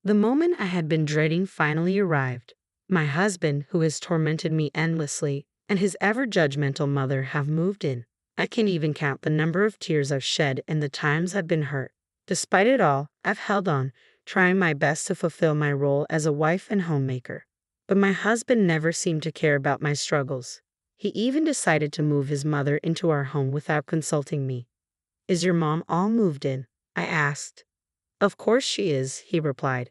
The moment I had been dreading finally arrived. My husband, who has tormented me endlessly, and his ever-judgmental mother have moved in. I can't even count the number of tears I've shed and the times I've been hurt. Despite it all, I've held on, trying my best to fulfill my role as a wife and homemaker. But my husband never seemed to care about my struggles. He even decided to move his mother into our home without consulting me. "Is your mom all moved in?" I asked. "Of course she is," he replied.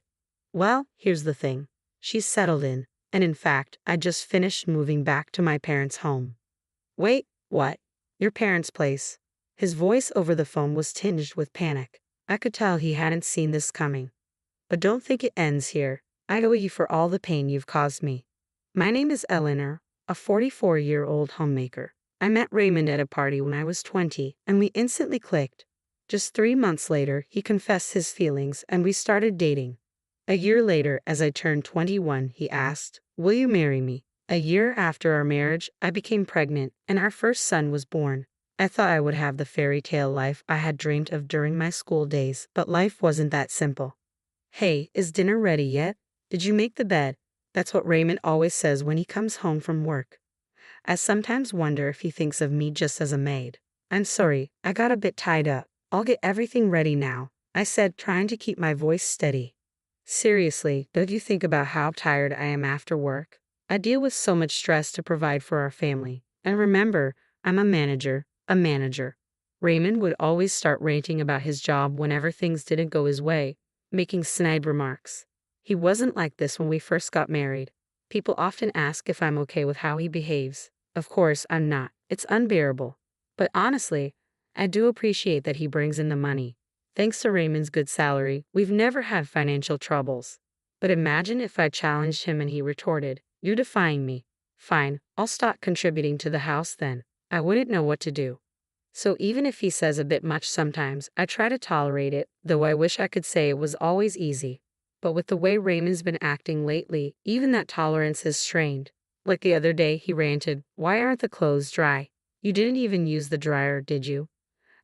"Well, here's the thing. She's settled in, and in fact, I just finished moving back to my parents' home." "Wait, what? Your parents' place?" His voice over the phone was tinged with panic. I could tell he hadn't seen this coming. "But don't think it ends here. I owe you for all the pain you've caused me. My name is Eleanor, a 44-year-old homemaker. I met Raymond at a party when I was 20, and we instantly clicked. Just 3 months later, he confessed his feelings, and we started dating. A year later, as I turned 21, he asked, 'Will you marry me?' A year after our marriage, I became pregnant, and our first son was born. I thought I would have the fairy tale life I had dreamed of during my school days, but life wasn't that simple. 'Hey, is dinner ready yet? Did you make the bed?' That's what Raymond always says when he comes home from work. I sometimes wonder if he thinks of me just as a maid. 'I'm sorry, I got a bit tied up. I'll get everything ready now,' I said, trying to keep my voice steady. Seriously, don't you think about how tired I am after work? I deal with so much stress to provide for our family. And remember, I'm a manager. Raymond would always start ranting about his job whenever things didn't go his way, making snide remarks. He wasn't like this when we first got married. People often ask if I'm okay with how he behaves. Of course, I'm not. It's unbearable. But honestly, I do appreciate that he brings in the money. Thanks to Raymond's good salary, we've never had financial troubles. But imagine if I challenged him and he retorted, 'You're defying me.' Fine, I'll stop contributing to the house then. I wouldn't know what to do. So even if he says a bit much sometimes, I try to tolerate it, though I wish I could say it was always easy. But with the way Raymond's been acting lately, even that tolerance is strained. Like the other day, he ranted, 'Why aren't the clothes dry? You didn't even use the dryer, did you?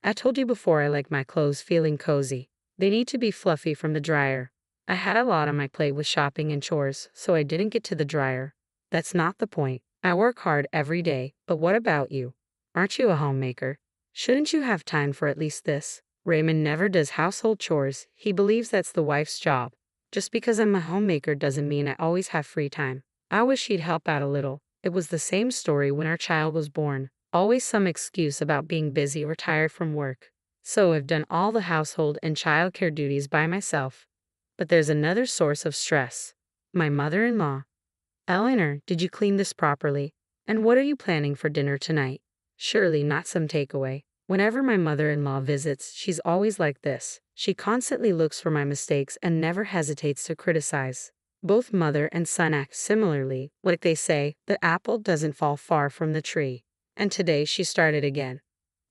I told you before I like my clothes feeling cozy. They need to be fluffy from the dryer.' I had a lot on my plate with shopping and chores, so I didn't get to the dryer. That's not the point. I work hard every day, but what about you? Aren't you a homemaker? Shouldn't you have time for at least this?" Raymond never does household chores. He believes that's the wife's job. Just because I'm a homemaker doesn't mean I always have free time. I wish he'd help out a little. It was the same story when our child was born. Always some excuse about being busy or tired from work. So I've done all the household and childcare duties by myself. But there's another source of stress. My mother-in-law. "Eleanor, did you clean this properly? And what are you planning for dinner tonight? Surely not some takeaway." Whenever my mother-in-law visits, she's always like this. She constantly looks for my mistakes and never hesitates to criticize. Both mother and son act similarly. Like they say, the apple doesn't fall far from the tree. And today she started again.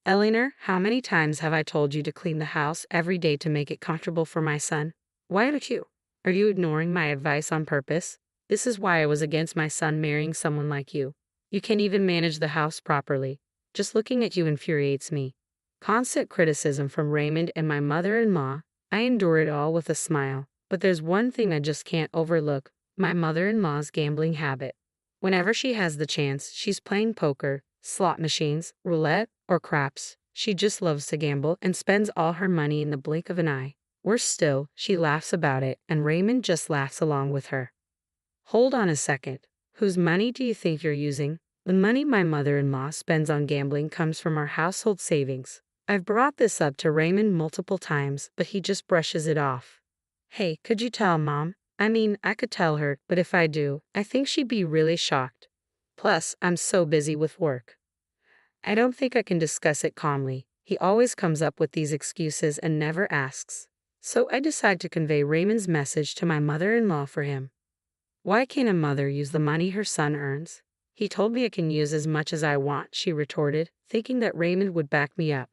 "Eleanor, how many times have I told you to clean the house every day to make it comfortable for my son? Why don't you? Are you ignoring my advice on purpose? This is why I was against my son marrying someone like you. You can't even manage the house properly. Just looking at you infuriates me." Constant criticism from Raymond and my mother-in-law. I endure it all with a smile. But there's one thing I just can't overlook: my mother-in-law's gambling habit. Whenever she has the chance, she's playing poker, slot machines, roulette, or craps. She just loves to gamble and spends all her money in the blink of an eye. Worse still, she laughs about it, and Raymond just laughs along with her. Hold on a second. Whose money do you think you're using? The money my mother-in-law spends on gambling comes from our household savings. I've brought this up to Raymond multiple times, but he just brushes it off. "Hey, could you tell Mom? I mean, I could tell her, but if I do, I think she'd be really shocked. Plus, I'm so busy with work." I don't think I can discuss it calmly. He always comes up with these excuses and never asks. So I decide to convey Raymond's message to my mother-in-law for him. "Why can't a mother use the money her son earns?" "He told me I can use as much as I want," she retorted, thinking that Raymond would back me up.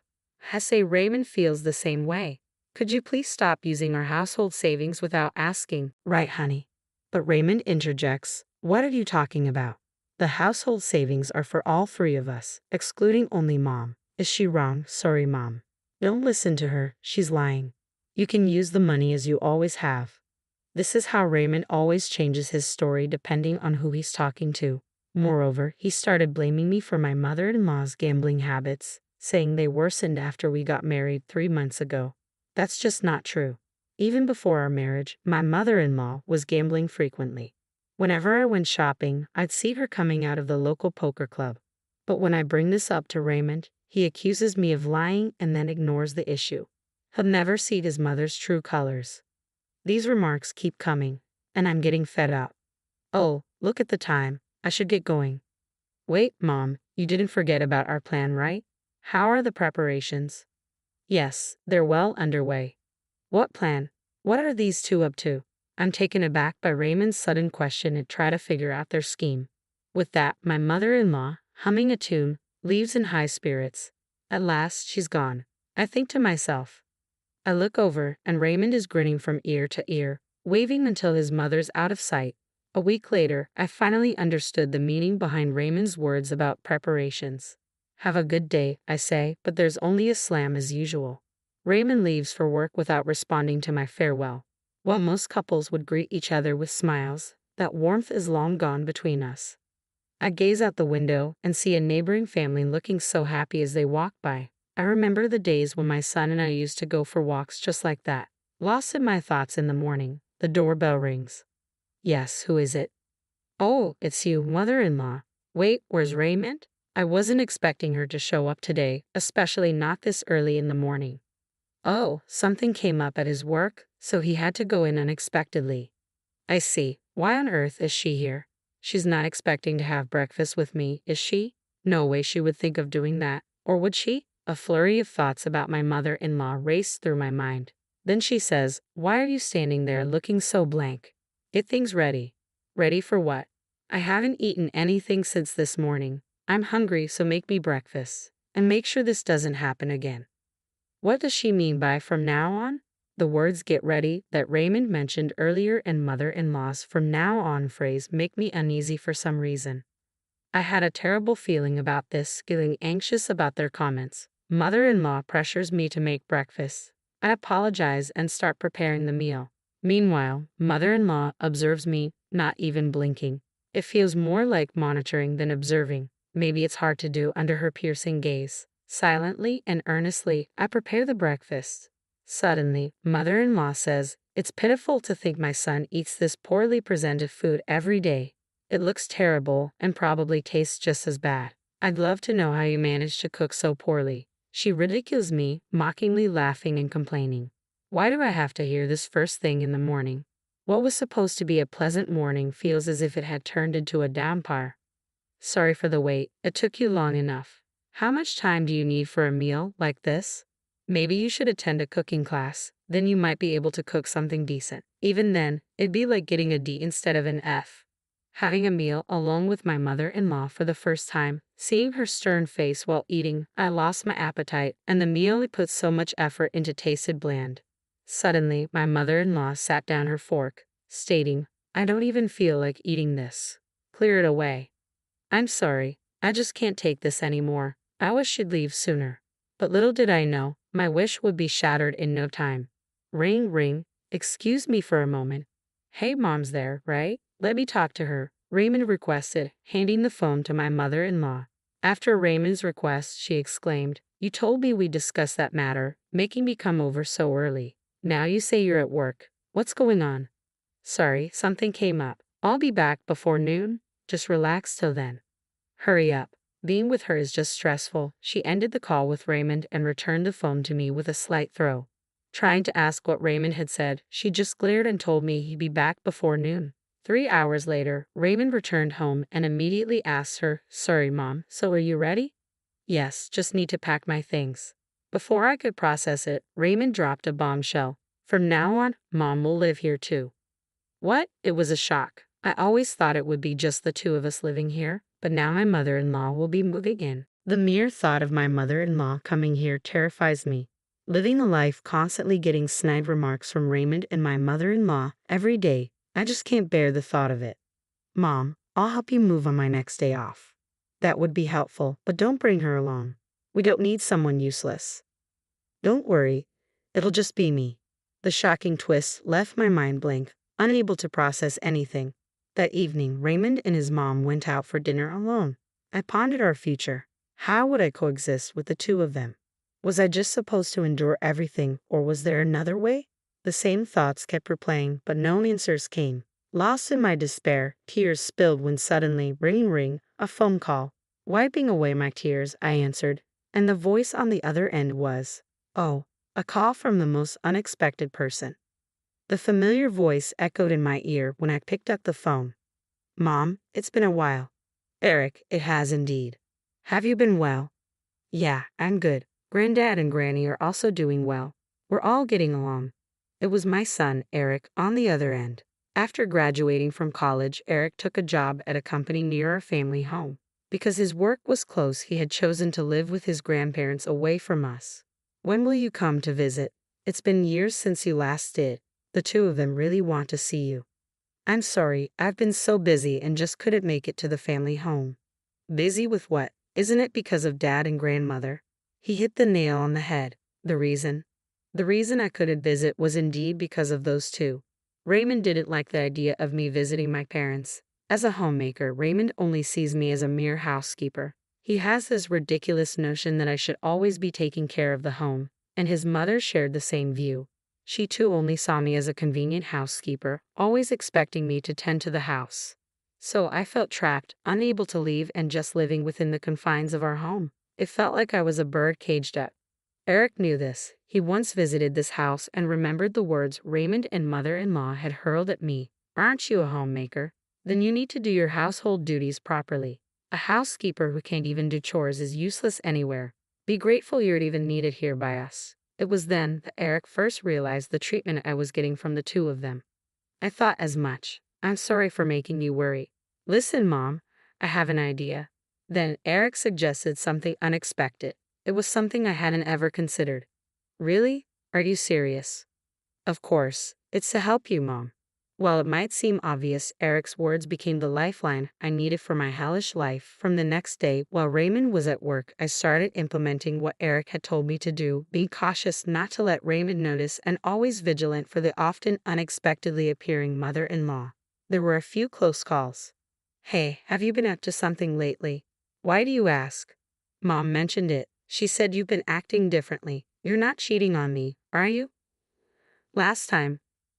I say Raymond feels the same way. "Could you please stop using our household savings without asking?" "Right, honey." But Raymond interjects, "What are you talking about? The household savings are for all three of us, excluding only Mom. Is she wrong? Sorry, Mom. Don't listen to her, she's lying. You can use the money as you always have." This is how Raymond always changes his story depending on who he's talking to. Moreover, he started blaming me for my mother-in-law's gambling habits, saying they worsened after we got married 3 months ago. That's just not true. Even before our marriage, my mother-in-law was gambling frequently. Whenever I went shopping, I'd see her coming out of the local poker club. But when I bring this up to Raymond, he accuses me of lying and then ignores the issue. He'll never see his mother's true colors. These remarks keep coming, and I'm getting fed up. Oh, look at the time. I should get going. Wait, Mom, you didn't forget about our plan, right? How are the preparations? Yes, they're well underway. What plan? What are these two up to? I'm taken aback by Raymond's sudden question and try to figure out their scheme. With that, my mother-in-law, humming a tune, leaves in high spirits. At last, she's gone. I think to myself. I look over, and Raymond is grinning from ear to ear, waving until his mother's out of sight. A week later, I finally understood the meaning behind Raymond's words about preparations. Have a good day, I say, but there's only a slam as usual. Raymond leaves for work without responding to my farewell. While most couples would greet each other with smiles, that warmth is long gone between us. I gaze out the window and see a neighboring family looking so happy as they walk by. I remember the days when my son and I used to go for walks just like that. Lost in my thoughts in the morning, the doorbell rings. Yes, who is it? Oh, it's you, mother-in-law. Wait, where's Raymond? I wasn't expecting her to show up today, especially not this early in the morning. Oh, something came up at his work, so he had to go in unexpectedly. I see. Why on earth is she here? She's not expecting to have breakfast with me, is she? No way she would think of doing that, or would she? A flurry of thoughts about my mother-in-law raced through my mind. Then she says, "Why are you standing there looking so blank? Get things ready." Ready for what? I haven't eaten anything since this morning. I'm hungry, so make me breakfast. And make sure this doesn't happen again. What does she mean by "from now on"? The words "get ready" that Raymond mentioned earlier and mother-in-law's "from now on" phrase make me uneasy for some reason. I had a terrible feeling about this, feeling anxious about their comments. Mother-in-law pressures me to make breakfast. I apologize and start preparing the meal. Meanwhile, mother-in-law observes me, not even blinking. It feels more like monitoring than observing. Maybe it's hard to do under her piercing gaze. Silently and earnestly, I prepare the breakfast. Suddenly, mother-in-law says, "It's pitiful to think my son eats this poorly presented food every day. It looks terrible and probably tastes just as bad. I'd love to know how you manage to cook so poorly." She ridicules me, mockingly laughing and complaining. Why do I have to hear this first thing in the morning? What was supposed to be a pleasant morning feels as if it had turned into a downpour. Sorry for the wait. It took you long enough. How much time do you need for a meal like this? Maybe you should attend a cooking class. Then you might be able to cook something decent. Even then, it'd be like getting a D instead of an F. Having a meal along with my mother-in-law for the first time, seeing her stern face while eating, I lost my appetite, and the meal I put so much effort into tasted bland. Suddenly, my mother-in-law sat down her fork, stating, "I don't even feel like eating this. Clear it away." I'm sorry, I just can't take this anymore. I wish she'd leave sooner. But little did I know, my wish would be shattered in no time. Ring, ring. Excuse me for a moment. Hey, Mom's there, right? Let me talk to her, Raymond requested, handing the phone to my mother-in-law. After Raymond's request, she exclaimed, "You told me we'd discuss that matter, making me come over so early. Now you say you're at work. What's going on?" "Sorry, something came up. I'll be back before noon. Just relax till then." Hurry up. Being with her is just stressful. She ended the call with Raymond and returned the phone to me with a slight throw. Trying to ask what Raymond had said, she just glared and told me he'd be back before noon. 3 hours later, Raymond returned home and immediately asked her, "Sorry, Mom, so are you ready?" "Yes, just need to pack my things." Before I could process it, Raymond dropped a bombshell. "From now on, Mom will live here too." What? It was a shock. I always thought it would be just the two of us living here, but now my mother-in-law will be moving in. The mere thought of my mother-in-law coming here terrifies me. Living a life constantly getting snide remarks from Raymond and my mother-in-law every day, I just can't bear the thought of it. "Mom, I'll help you move on my next day off." "That would be helpful, but don't bring her along. We don't need someone useless." "Don't worry, it'll just be me." The shocking twist left my mind blank. unable to process anything. That evening, Raymond and his mom went out for dinner alone. I pondered our future. How would I coexist with the two of them? Was I just supposed to endure everything, or was there another way? The same thoughts kept replaying, but no answers came. Lost in my despair, tears spilled when suddenly, ring ring, a phone call. Wiping away my tears, I answered, and the voice on the other end was, oh, a call from the most unexpected person. The familiar voice echoed in my ear when I picked up the phone. Mom, it's been a while. Eric, it has indeed. Have you been well? Yeah, I'm good. Granddad and Granny are also doing well. We're all getting along. It was my son, Eric, on the other end. After graduating from college, Eric took a job at a company near our family home. Because his work was close, he had chosen to live with his grandparents away from us. When will you come to visit? It's been years since you last did. The two of them really want to see you. I'm sorry, I've been so busy and just couldn't make it to the family home. Busy with what? Isn't it because of Dad and Grandmother? He hit the nail on the head. The reason? The reason I couldn't visit was indeed because of those two. Raymond didn't like the idea of me visiting my parents. As a homemaker, Raymond only sees me as a mere housekeeper. He has this ridiculous notion that I should always be taking care of the home, and his mother shared the same view. She too only saw me as a convenient housekeeper, always expecting me to tend to the house. So I felt trapped, unable to leave and just living within the confines of our home. It felt like I was a bird caged up. Eric knew this. He once visited this house and remembered the words Raymond and mother-in-law had hurled at me. Aren't you a homemaker? Then you need to do your household duties properly. A housekeeper who can't even do chores is useless anywhere. Be grateful you're even needed here by us. It was then that Eric first realized the treatment I was getting from the two of them. I thought as much. I'm sorry for making you worry. Listen, Mom, I have an idea. Then Eric suggested something unexpected. It was something I hadn't ever considered. Really? Are you serious? Of course. It's to help you, Mom. While it might seem obvious, Eric's words became the lifeline I needed for my hellish life. From the next day, while Raymond was at work, I started implementing what Eric had told me to do, being cautious not to let Raymond notice and always vigilant for the often unexpectedly appearing mother-in-law. There were a few close calls. Hey, have you been up to something lately? Why do you ask? Mom mentioned it. She said you've been acting differently. You're not cheating on me, are you? Last time,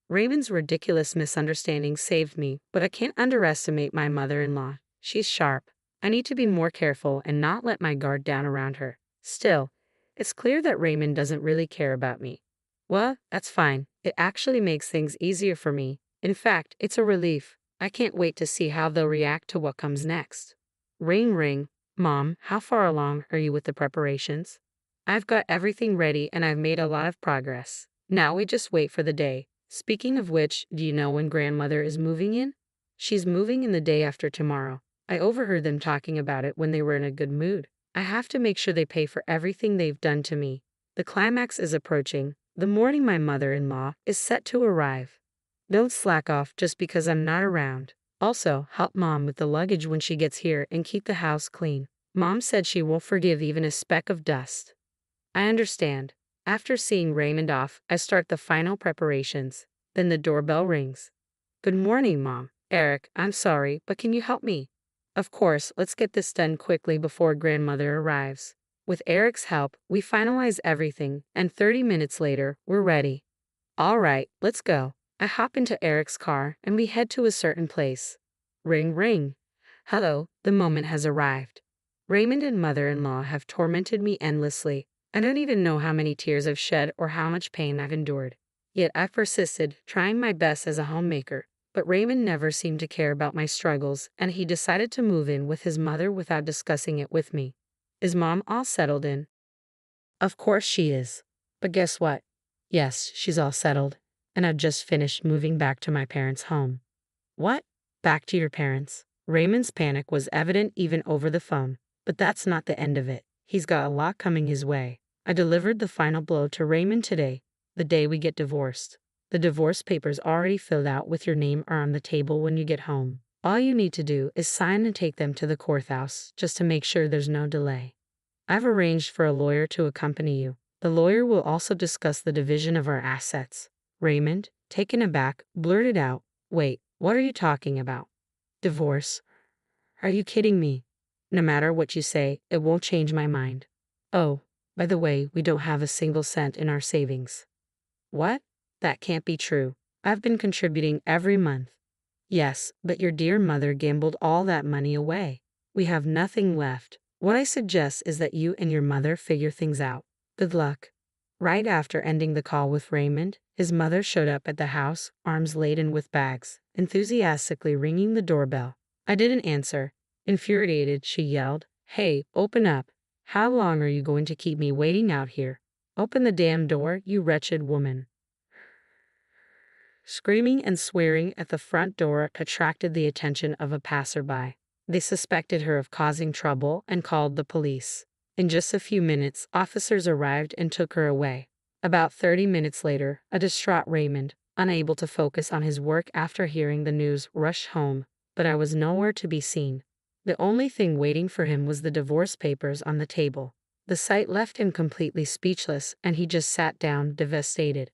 Raymond's ridiculous misunderstanding saved me, but I can't underestimate my mother-in-law. She's sharp. I need to be more careful and not let my guard down around her. Still, it's clear that Raymond doesn't really care about me. Well, that's fine. It actually makes things easier for me. In fact, it's a relief. I can't wait to see how they'll react to what comes next. Ring ring. Mom, how far along are you with the preparations? I've got everything ready and I've made a lot of progress. Now we just wait for the day. Speaking of which, do you know when grandmother is moving in? She's moving in the day after tomorrow. I overheard them talking about it when they were in a good mood. I have to make sure they pay for everything they've done to me. The climax is approaching. The morning my mother-in-law is set to arrive. Don't slack off just because I'm not around. Also, help Mom with the luggage when she gets here and keep the house clean. Mom said she won't forgive even a speck of dust. I understand. After seeing Raymond off, I start the final preparations. Then the doorbell rings. Good morning, Mom. Eric, I'm sorry, but can you help me? Of course, let's get this done quickly before grandmother arrives. With Eric's help, we finalize everything, and 30 minutes later, we're ready. All right, let's go. I hop into Eric's car, and we head to a certain place. Ring ring. Hello, the moment has arrived. Raymond and mother-in-law have tormented me endlessly. I don't even know how many tears I've shed or how much pain I've endured. Yet I've persisted, trying my best as a homemaker. But Raymond never seemed to care about my struggles, and he decided to move in with his mother without discussing it with me. Is Mom all settled in? Of course she is. But guess what? Yes, she's all settled, and I've just finished moving back to my parents' home. What? Back to your parents? Raymond's panic was evident even over the phone. But that's not the end of it. He's got a lot coming his way. I delivered the final blow to Raymond today, the day we get divorced. The divorce papers already filled out with your name are on the table when you get home. All you need to do is sign and take them to the courthouse, just to make sure there's no delay. I've arranged for a lawyer to accompany you. The lawyer will also discuss the division of our assets. Raymond, taken aback, blurted out, "Wait, what are you talking about? Divorce? Are you kidding me? No matter what you say, it won't change my mind. Oh, by the way, we don't have a single cent in our savings." "What? That can't be true. I've been contributing every month." "Yes, but your dear mother gambled all that money away. We have nothing left. What I suggest is that you and your mother figure things out. Good luck." Right after ending the call with Raymond, his mother showed up at the house, arms laden with bags, enthusiastically ringing the doorbell. I didn't answer. Infuriated, she yelled, "Hey, open up. How long are you going to keep me waiting out here? Open the damn door, you wretched woman." Screaming and swearing at the front door attracted the attention of a passerby. They suspected her of causing trouble and called the police. In just a few minutes, officers arrived and took her away. About 30 minutes later, a distraught Raymond, unable to focus on his work after hearing the news, rushed home, but I was nowhere to be seen. The only thing waiting for him was the divorce papers on the table. The sight left him completely speechless, and he just sat down, devastated.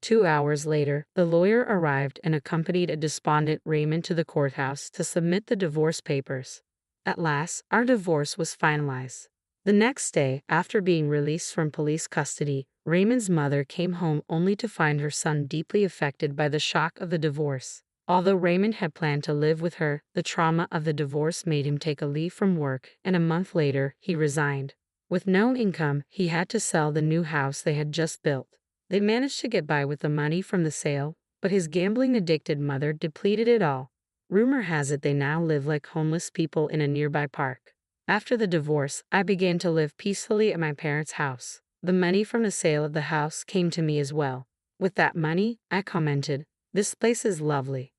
2 hours later, the lawyer arrived and accompanied a despondent Raymond to the courthouse to submit the divorce papers. At last, our divorce was finalized. The next day, after being released from police custody, Raymond's mother came home only to find her son deeply affected by the shock of the divorce. Although Raymond had planned to live with her, the trauma of the divorce made him take a leave from work, and a month later, he resigned. With no income, he had to sell the new house they had just built. They managed to get by with the money from the sale, but his gambling-addicted mother depleted it all. Rumor has it they now live like homeless people in a nearby park. After the divorce, I began to live peacefully at my parents' house. The money from the sale of the house came to me as well. With that money, I commented, "This place is lovely."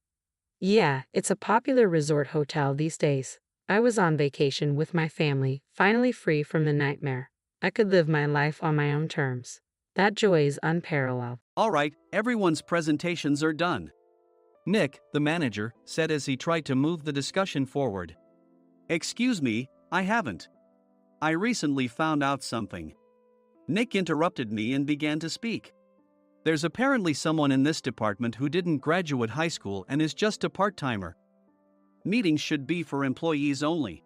Yeah, it's a popular resort hotel these days. I was on vacation with my family, finally free from the nightmare. I could live my life on my own terms. That joy is unparalleled. All right, everyone's presentations are done. Nick, the manager, said as he tried to move the discussion forward. "Excuse me, I haven't. I recently found out something." Nick interrupted me and began to speak. "There's apparently someone in this department who didn't graduate high school and is just a part-timer. Meetings should be for employees only."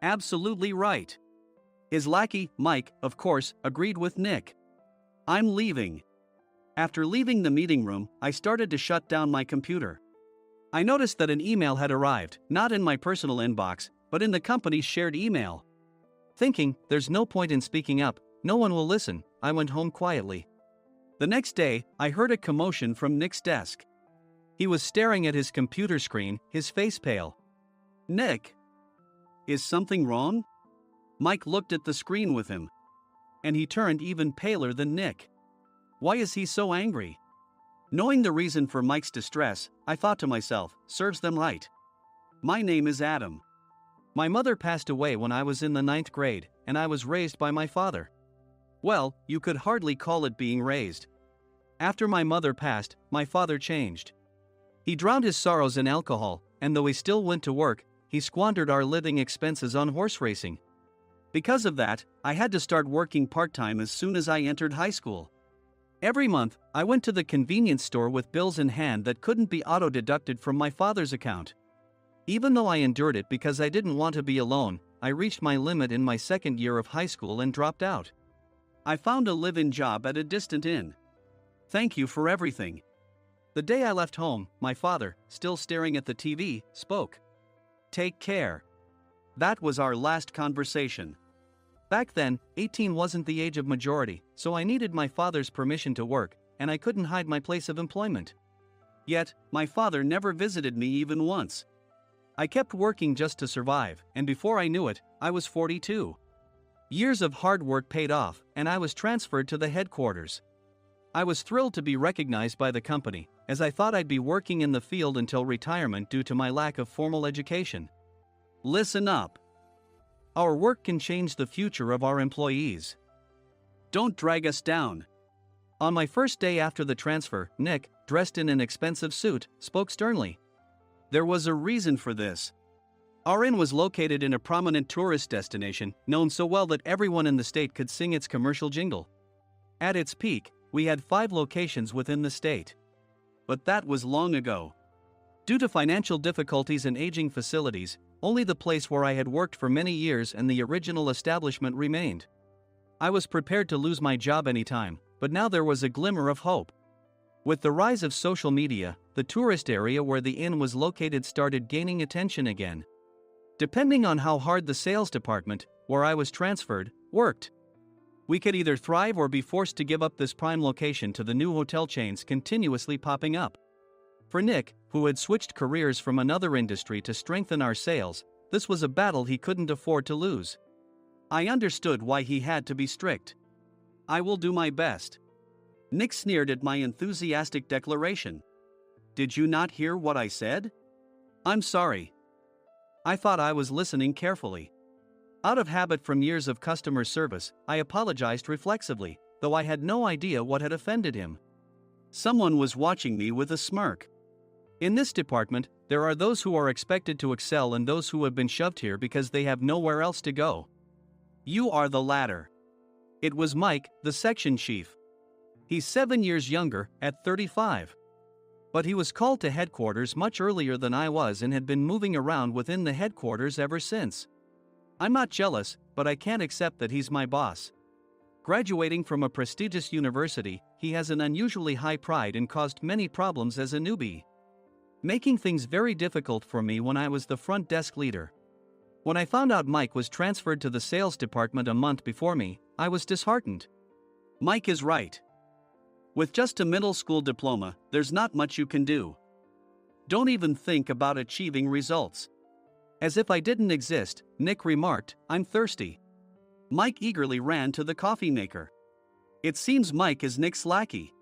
Absolutely right. His lackey, Mike, of course, agreed with Nick. "I'm leaving." After leaving the meeting room, I started to shut down my computer. I noticed that an email had arrived, not in my personal inbox, but in the company's shared email. Thinking, there's no point in speaking up, no one will listen, I went home quietly. The next day, I heard a commotion from Nick's desk. He was staring at his computer screen, his face pale. "Nick, is something wrong?" Mike looked at the screen with him. And he turned even paler than Nick. Why is he so angry? Knowing the reason for Mike's distress, I thought to myself, serves them right. My name is Adam. My mother passed away when I was in the 9th grade, and I was raised by my father. Well, you could hardly call it being raised. After my mother passed, my father changed. He drowned his sorrows in alcohol, and though he still went to work, he squandered our living expenses on horse racing. Because of that, I had to start working part-time as soon as I entered high school. Every month, I went to the convenience store with bills in hand that couldn't be auto-deducted from my father's account. Even though I endured it because I didn't want to be alone, I reached my limit in my second year of high school and dropped out. I found a live-in job at a distant inn. Thank you for everything. The day I left home, my father, still staring at the TV, spoke. Take care. That was our last conversation. Back then, 18 wasn't the age of majority, so I needed my father's permission to work, and I couldn't hide my place of employment. Yet, my father never visited me even once. I kept working just to survive, and before I knew it, I was 42. Years of hard work paid off, and I was transferred to the headquarters. I was thrilled to be recognized by the company, as I thought I'd be working in the field until retirement due to my lack of formal education. Listen up. Our work can change the future of our employees. Don't drag us down. On my first day after the transfer, Nick, dressed in an expensive suit, spoke sternly. There was a reason for this. Our inn was located in a prominent tourist destination, known so well that everyone in the state could sing its commercial jingle. At its peak, We had 5 locations within the state. But that was long ago. Due to financial difficulties and aging facilities, only the place where I had worked for many years and the original establishment remained. I was prepared to lose my job anytime, but now there was a glimmer of hope. With the rise of social media, the tourist area where the inn was located started gaining attention again. Depending on how hard the sales department, where I was transferred, worked, we could either thrive or be forced to give up this prime location to the new hotel chains continuously popping up. For Nick, who had switched careers from another industry to strengthen our sales, this was a battle he couldn't afford to lose. I understood why he had to be strict. "I will do my best." Nick sneered at my enthusiastic declaration. "Did you not hear what I said?" "I'm sorry." I thought I was listening carefully. Out of habit from years of customer service, I apologized reflexively, though I had no idea what had offended him. Someone was watching me with a smirk. In this department, there are those who are expected to excel and those who have been shoved here because they have nowhere else to go. You are the latter. It was Mike, the section chief. He's 7 years younger, at 35. But he was called to headquarters much earlier than I was and had been moving around within the headquarters ever since. I'm not jealous, but I can't accept that he's my boss. Graduating from a prestigious university, he has an unusually high pride and caused many problems as a newbie, making things very difficult for me when I was the front desk leader. When I found out Mike was transferred to the sales department a month before me, I was disheartened. Mike is right. With just a middle school diploma, there's not much you can do. Don't even think about achieving results. As if I didn't exist, Nick remarked, "I'm thirsty." Mike eagerly ran to the coffee maker. It seems Mike is Nick's lackey.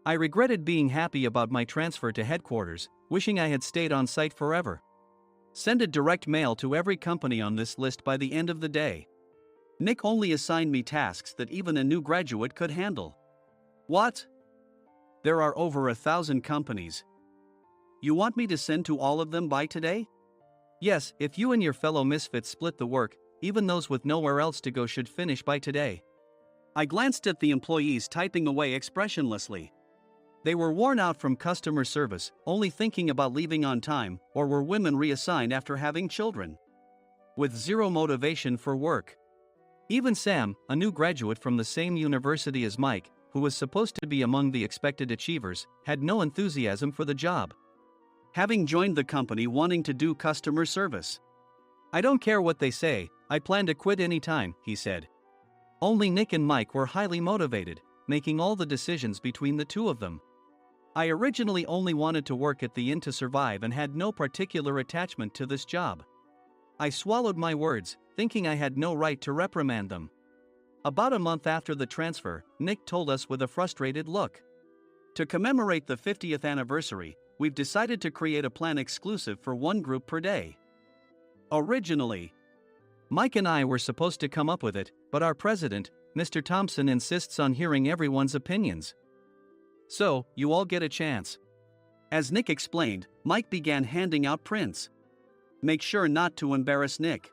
I regretted being happy about my transfer to headquarters, wishing I had stayed on site forever. Send a direct mail to every company on this list by the end of the day. Nick only assigned me tasks that even a new graduate could handle. What? There are over 1,000 companies. You want me to send to all of them by today? Yes, if you and your fellow misfits split the work, even those with nowhere else to go should finish by today. I glanced at the employees typing away expressionlessly. They were worn out from customer service, only thinking about leaving on time, or were women reassigned after having children, with zero motivation for work. Even Sam, a new graduate from the same university as Mike, who was supposed to be among the expected achievers, had no enthusiasm for the job, having joined the company wanting to do customer service. "I don't care what they say, I plan to quit anytime," he said. Only Nick and Mike were highly motivated, making all the decisions between the two of them. I originally only wanted to work at the inn to survive and had no particular attachment to this job. I swallowed my words, thinking I had no right to reprimand them. About a month after the transfer, Nick told us with a frustrated look, "To commemorate the 50th anniversary, we've decided to create a plan exclusive for one group per day." Originally, Mike and I were supposed to come up with it, but our president, Mr. Thompson, insists on hearing everyone's opinions. "So, you all get a chance." As Nick explained, Mike began handing out prints. "Make sure not to embarrass Nick.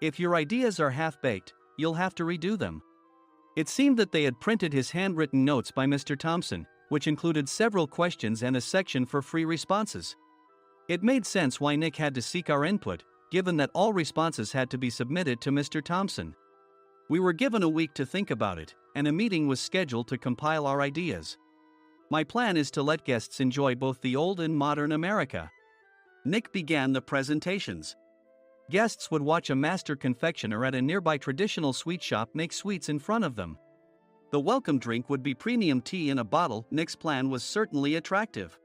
If your ideas are half-baked, you'll have to redo them." It seemed that they had printed his handwritten notes by Mr. Thompson, which included several questions and a section for free responses. It made sense why Nick had to seek our input, given that all responses had to be submitted to Mr. Thompson. We were given a week to think about it, and a meeting was scheduled to compile our ideas. My plan is to let guests enjoy both the old and modern America. Nick began the presentations. Guests would watch a master confectioner at a nearby traditional sweet shop make sweets in front of them. The welcome drink would be premium tea in a bottle. Nick's plan was certainly attractive.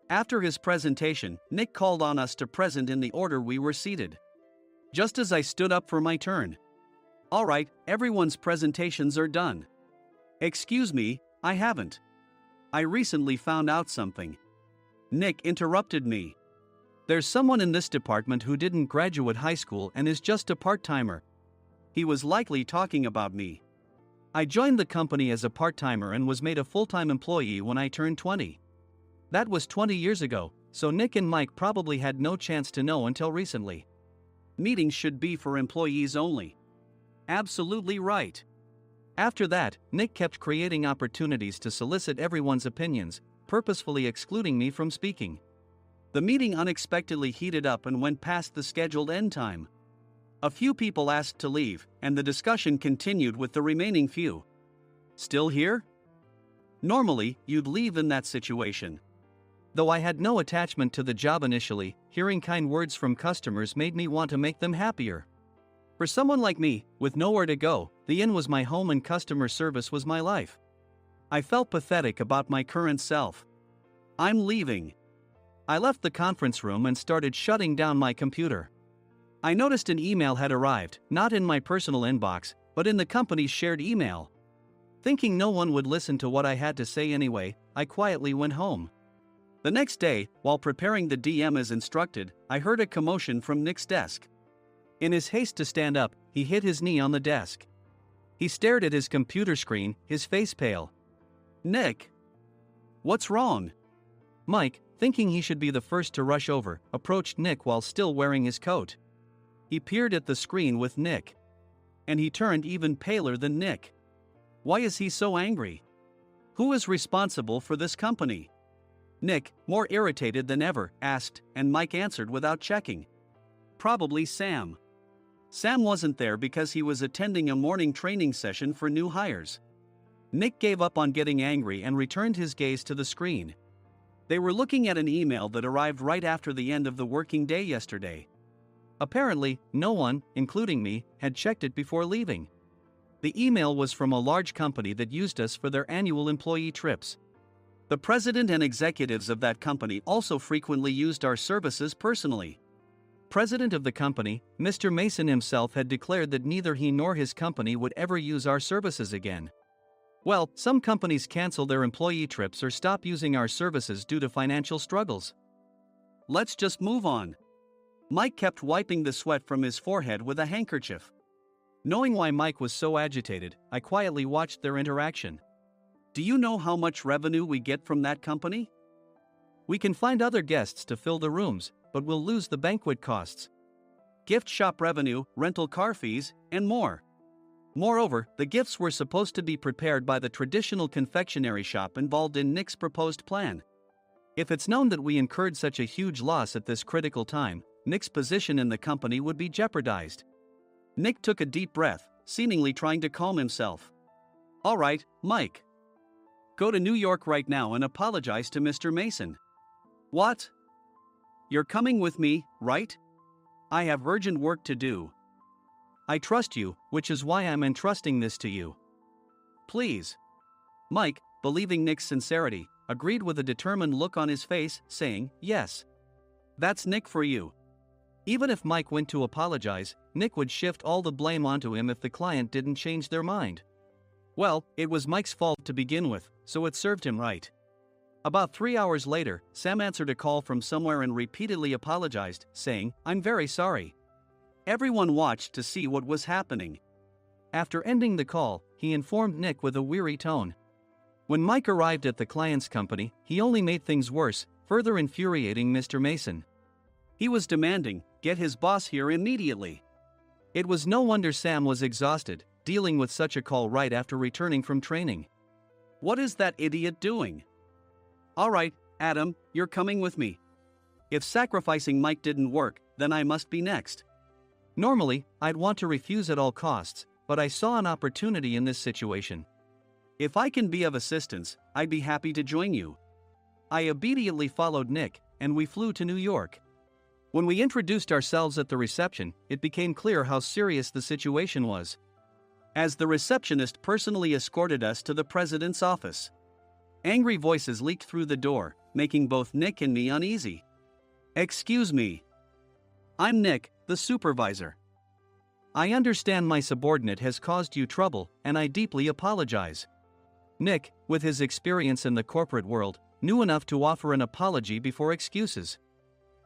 After his presentation, Nick called on us to present in the order we were seated. Just as I stood up for my turn. "All right, everyone's presentations are done." "Excuse me, I haven't. I recently found out something." Nick interrupted me. "There's someone in this department who didn't graduate high school and is just a part-timer." He was likely talking about me. I joined the company as a part-timer and was made a full-time employee when I turned 20. That was 20 years ago, so Nick and Mike probably had no chance to know until recently. Meetings should be for employees only. Absolutely right. After that, Nick kept creating opportunities to solicit everyone's opinions, purposefully excluding me from speaking. The meeting unexpectedly heated up and went past the scheduled end time. A few people asked to leave, and the discussion continued with the remaining few. Still here? Normally, you'd leave in that situation. Though I had no attachment to the job initially, hearing kind words from customers made me want to make them happier. For someone like me, with nowhere to go, the inn was my home and customer service was my life. I felt pathetic about my current self. I'm leaving. I left the conference room and started shutting down my computer. I noticed an email had arrived, not in my personal inbox, but in the company's shared email. Thinking no one would listen to what I had to say anyway, I quietly went home. The next day, while preparing the DM as instructed, I heard a commotion from Nick's desk. In his haste to stand up, he hit his knee on the desk. He stared at his computer screen, his face pale. "Nick! What's wrong?" Mike, thinking he should be the first to rush over, approached Nick while still wearing his coat. He peered at the screen with Nick. And he turned even paler than Nick. Why is he so angry? Who is responsible for this company? Nick, more irritated than ever, asked, and Mike answered without checking. Probably Sam. Sam wasn't there because he was attending a morning training session for new hires. Nick gave up on getting angry and returned his gaze to the screen. They were looking at an email that arrived right after the end of the working day yesterday. Apparently, no one, including me, had checked it before leaving. The email was from a large company that used us for their annual employee trips. The president and executives of that company also frequently used our services personally. President of the company, Mr. Mason himself, had declared that neither he nor his company would ever use our services again. Well, some companies cancel their employee trips or stop using our services due to financial struggles. Let's just move on. Mike kept wiping the sweat from his forehead with a handkerchief. Knowing why Mike was so agitated, I quietly watched their interaction. Do you know how much revenue we get from that company? We can find other guests to fill the rooms, but we'll lose the banquet costs, gift shop revenue, rental car fees, and more. Moreover, the gifts were supposed to be prepared by the traditional confectionery shop involved in Nick's proposed plan. If it's known that we incurred such a huge loss at this critical time, Nick's position in the company would be jeopardized. Nick took a deep breath, seemingly trying to calm himself. All right, Mike. Go to New York right now and apologize to Mr. Mason. What? You're coming with me, right? I have urgent work to do. I trust you, which is why I'm entrusting this to you. Please. Mike, believing Nick's sincerity, agreed with a determined look on his face, saying, yes. That's Nick for you. Even if Mike went to apologize, Nick would shift all the blame onto him if the client didn't change their mind. Well, it was Mike's fault to begin with, so it served him right. About 3 hours later, Sam answered a call from somewhere and repeatedly apologized, saying, I'm very sorry. Everyone watched to see what was happening. After ending the call, he informed Nick with a weary tone. When Mike arrived at the client's company, he only made things worse, further infuriating Mr. Mason. He was demanding, get his boss here immediately. It was no wonder Sam was exhausted, dealing with such a call right after returning from training. What is that idiot doing? All right, Adam, you're coming with me. If sacrificing Mike didn't work, then I must be next. Normally, I'd want to refuse at all costs, but I saw an opportunity in this situation. If I can be of assistance, I'd be happy to join you. I obediently followed Nick, and we flew to New York. When we introduced ourselves at the reception, it became clear how serious the situation was, as the receptionist personally escorted us to the president's office. Angry voices leaked through the door, making both Nick and me uneasy. Excuse me. I'm Nick, the supervisor. I understand my subordinate has caused you trouble, and I deeply apologize. Nick, with his experience in the corporate world, knew enough to offer an apology before excuses.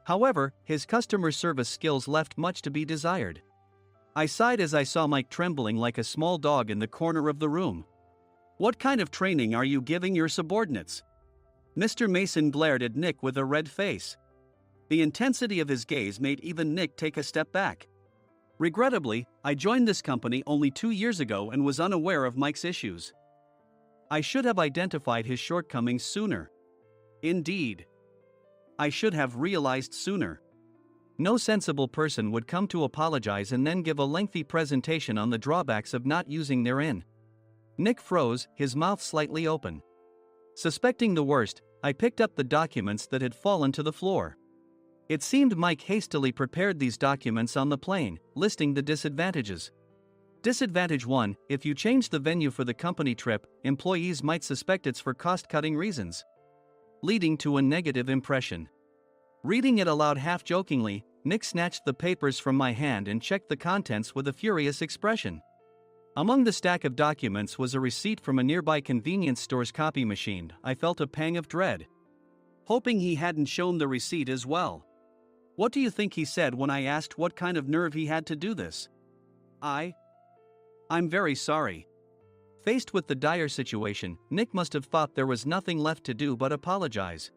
However, his customer service skills left much to be desired. I sighed as I saw Mike trembling like a small dog in the corner of the room. What kind of training are you giving your subordinates? Mr. Mason glared at Nick with a red face. The intensity of his gaze made even Nick take a step back. Regrettably, I joined this company only 2 years ago and was unaware of Mike's issues. I should have identified his shortcomings sooner. Indeed, I should have realized sooner. No sensible person would come to apologize and then give a lengthy presentation on the drawbacks of not using their in. Nick froze, his mouth slightly open. Suspecting the worst, I picked up the documents that had fallen to the floor. It seemed Mike hastily prepared these documents on the plane, listing the disadvantages. Disadvantage 1: if you change the venue for the company trip, employees might suspect it's for cost-cutting reasons, leading to a negative impression. Reading it aloud half-jokingly, Nick snatched the papers from my hand and checked the contents with a furious expression. Among the stack of documents was a receipt from a nearby convenience store's copy machine. I felt a pang of dread, hoping he hadn't shown the receipt as well. What do you think he said when I asked what kind of nerve he had to do this? I'm very sorry. Faced with the dire situation, Nick must have thought there was nothing left to do but apologize.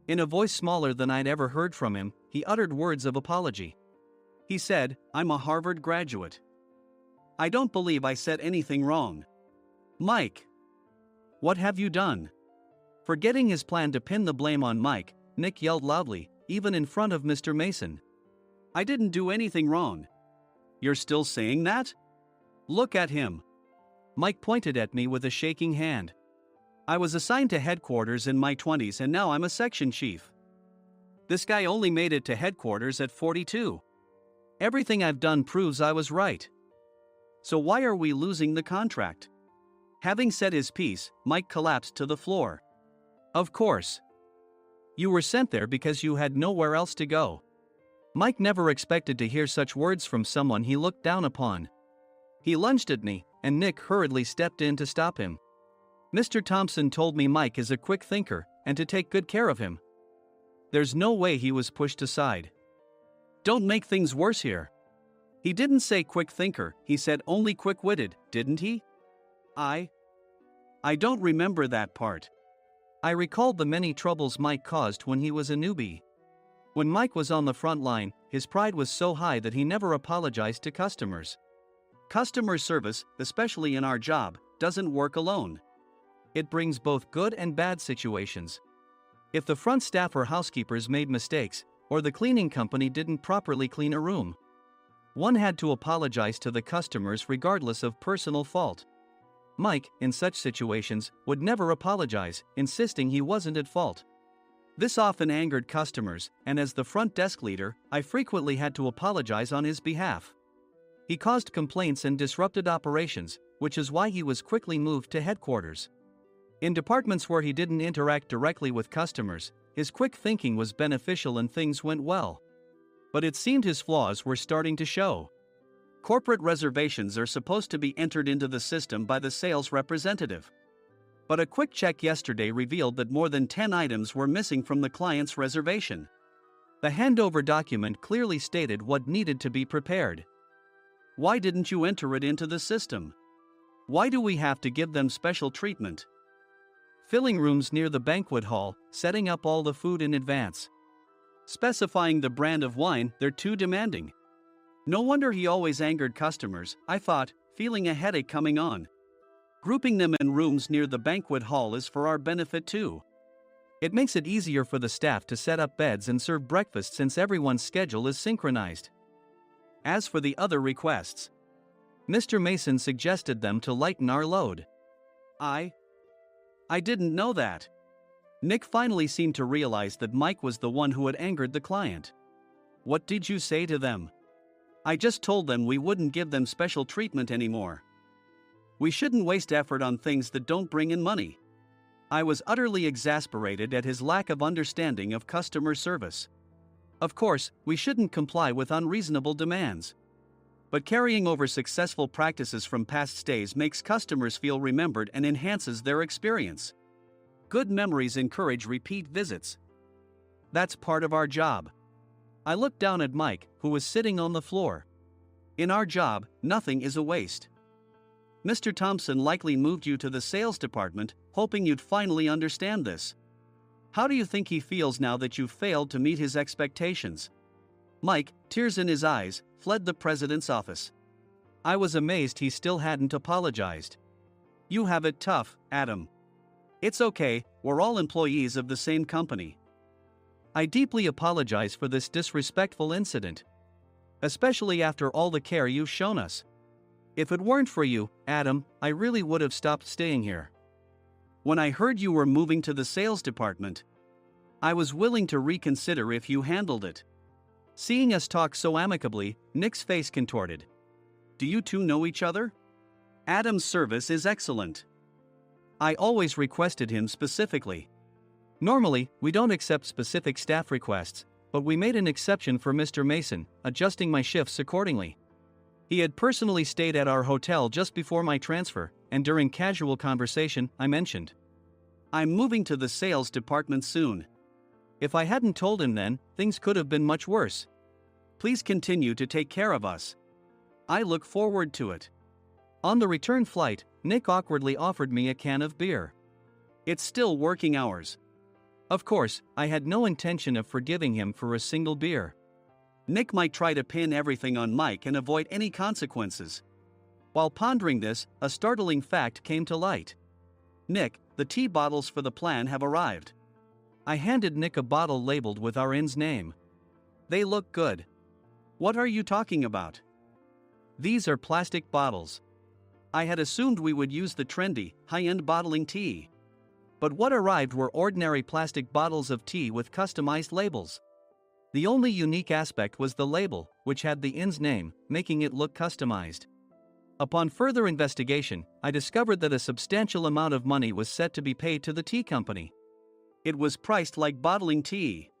In a voice smaller than I'd ever heard from him, he uttered words of apology. He said, "I'm a Harvard graduate. I don't believe I said anything wrong." Mike, what have you done? Forgetting his plan to pin the blame on Mike, Nick yelled loudly, even in front of Mr. Mason. "I didn't do anything wrong." "You're still saying that? Look at him." Mike pointed at me with a shaking hand. "I was assigned to headquarters in my 20s and now I'm a section chief. This guy only made it to headquarters at 42. Everything I've done proves I was right. So why are we losing the contract?" Having said his piece, Mike collapsed to the floor. "Of course. You were sent there because you had nowhere else to go." Mike never expected to hear such words from someone he looked down upon. He lunged at me, and Nick hurriedly stepped in to stop him. "Mr. Thompson told me Mike is a quick thinker, and to take good care of him." There's no way he was pushed aside. "Don't make things worse here. He didn't say quick thinker, he said only quick-witted, didn't he?" I don't remember that part. I recalled the many troubles Mike caused when he was a newbie. When Mike was on the front line, his pride was so high that he never apologized to customers. Customer service, especially in our job, doesn't work alone. It brings both good and bad situations. If the front staff or housekeepers made mistakes, or the cleaning company didn't properly clean a room, one had to apologize to the customers regardless of personal fault. Mike, in such situations, would never apologize, insisting he wasn't at fault. This often angered customers, and as the front desk leader, I frequently had to apologize on his behalf. He caused complaints and disrupted operations, which is why he was quickly moved to headquarters. In departments where he didn't interact directly with customers, his quick thinking was beneficial and things went well. But it seemed his flaws were starting to show. Corporate reservations are supposed to be entered into the system by the sales representative. But a quick check yesterday revealed that more than 10 items were missing from the client's reservation. The handover document clearly stated what needed to be prepared. Why didn't you enter it into the system? Why do we have to give them special treatment? Filling rooms near the banquet hall, setting up all the food in advance. Specifying the brand of wine, they're too demanding. No wonder he always angered customers, I thought, feeling a headache coming on. Grouping them in rooms near the banquet hall is for our benefit too. It makes it easier for the staff to set up beds and serve breakfast since everyone's schedule is synchronized. As for the other requests, Mr. Mason suggested them to lighten our load. I didn't know that. Nick finally seemed to realize that Mike was the one who had angered the client. What did you say to them? I just told them we wouldn't give them special treatment anymore. We shouldn't waste effort on things that don't bring in money. I was utterly exasperated at his lack of understanding of customer service. Of course, we shouldn't comply with unreasonable demands. But carrying over successful practices from past stays makes customers feel remembered and enhances their experience. Good memories encourage repeat visits. That's part of our job. I looked down at Mike, who was sitting on the floor. In our job, nothing is a waste. Mr. Thompson likely moved you to the sales department, hoping you'd finally understand this. How do you think he feels now that you've failed to meet his expectations? Mike, tears in his eyes, fled the president's office. I was amazed he still hadn't apologized. You have it tough, Adam. It's okay, we're all employees of the same company. I deeply apologize for this disrespectful incident. Especially after all the care you've shown us. If it weren't for you, Adam, I really would have stopped staying here. When I heard you were moving to the sales department, I was willing to reconsider if you handled it. Seeing us talk so amicably, Nick's face contorted. Do you two know each other? Adam's service is excellent. I always requested him specifically. Normally, we don't accept specific staff requests, but we made an exception for Mr. Mason, adjusting my shifts accordingly. He had personally stayed at our hotel just before my transfer, and during casual conversation, I mentioned, I'm moving to the sales department soon. If I hadn't told him then, things could have been much worse. Please continue to take care of us. I look forward to it. On the return flight, Nick awkwardly offered me a can of beer. It's still working hours. Of course, I had no intention of forgiving him for a single beer. Nick might try to pin everything on Mike and avoid any consequences. While pondering this, a startling fact came to light. Nick, the tea bottles for the plan have arrived. I handed Nick a bottle labeled with our inn's name. They look good. What are you talking about? These are plastic bottles. I had assumed we would use the trendy, high-end bottling tea. But what arrived were ordinary plastic bottles of tea with customized labels. The only unique aspect was the label, which had the inn's name, making it look customized. Upon further investigation, I discovered that a substantial amount of money was set to be paid to the tea company. It was priced like bottling tea.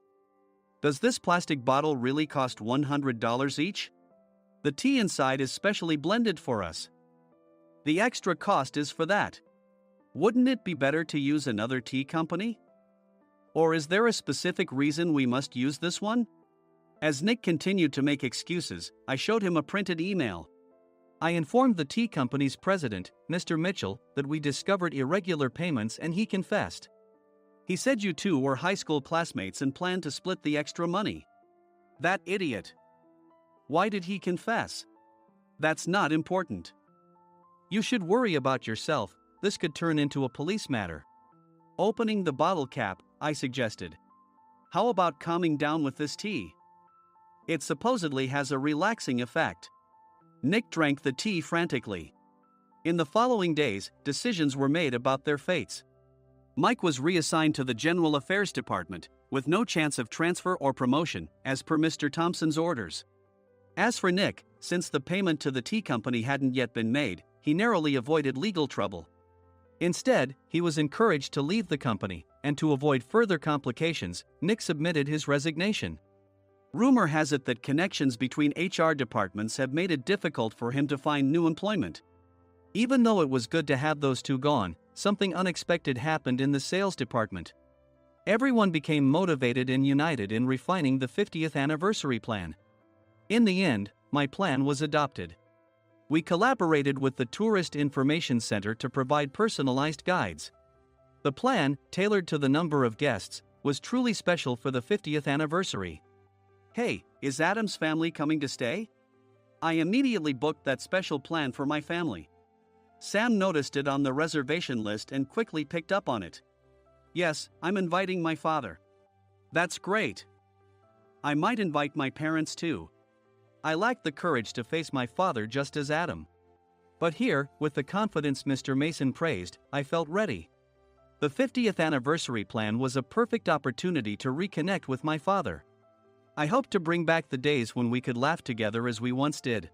Does this plastic bottle really cost $100 each? The tea inside is specially blended for us. The extra cost is for that. Wouldn't it be better to use another tea company? Or is there a specific reason we must use this one? As Nick continued to make excuses, I showed him a printed email. I informed the tea company's president, Mr. Mitchell, that we discovered irregular payments and he confessed. He said you two were high school classmates and planned to split the extra money. That idiot. Why did he confess? That's not important. You should worry about yourself. This could turn into a police matter. Opening the bottle cap, I suggested. How about calming down with this tea? It supposedly has a relaxing effect. Nick drank the tea frantically. In the following days, decisions were made about their fates. Mike was reassigned to the General Affairs Department, with no chance of transfer or promotion, as per Mr. Thompson's orders. As for Nick, since the payment to the tea company hadn't yet been made, he narrowly avoided legal trouble. Instead, he was encouraged to leave the company, and to avoid further complications, Nick submitted his resignation. Rumor has it that connections between HR departments have made it difficult for him to find new employment. Even though it was good to have those two gone, something unexpected happened in the sales department. Everyone became motivated and united in refining the 50th anniversary plan. In the end, my plan was adopted. We collaborated with the Tourist Information Center to provide personalized guides. The plan, tailored to the number of guests, was truly special for the 50th anniversary. Hey, is Adam's family coming to stay? I immediately booked that special plan for my family. Sam noticed it on the reservation list and quickly picked up on it. Yes, I'm inviting my father. That's great. I might invite my parents too. I lacked the courage to face my father just as Adam. But here, with the confidence Mr. Mason praised, I felt ready. The 50th anniversary plan was a perfect opportunity to reconnect with my father. I hoped to bring back the days when we could laugh together as we once did.